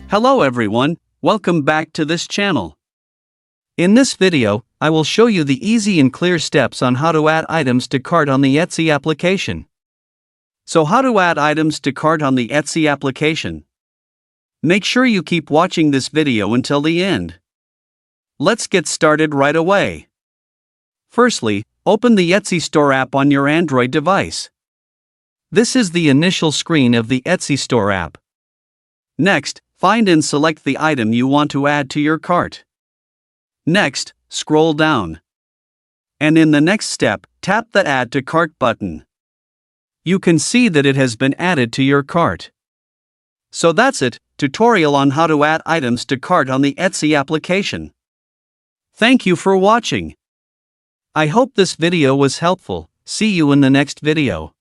Hello everyone, welcome back to this channel. In this video, I will show you the easy and clear steps on how to add items to cart on the Etsy application. So how to add items to cart on the Etsy application? Make sure you keep watching this video until the end. Let's get started right away. Firstly, open the Etsy Store app on your Android device. This is the initial screen of the Etsy Store app. Next, find and select the item you want to add to your cart. Next, scroll down. And in the next step, tap the Add to Cart button. You can see that it has been added to your cart. So that's it, tutorial on how to add items to cart on the Etsy application. Thank you for watching. I hope this video was helpful. See you in the next video.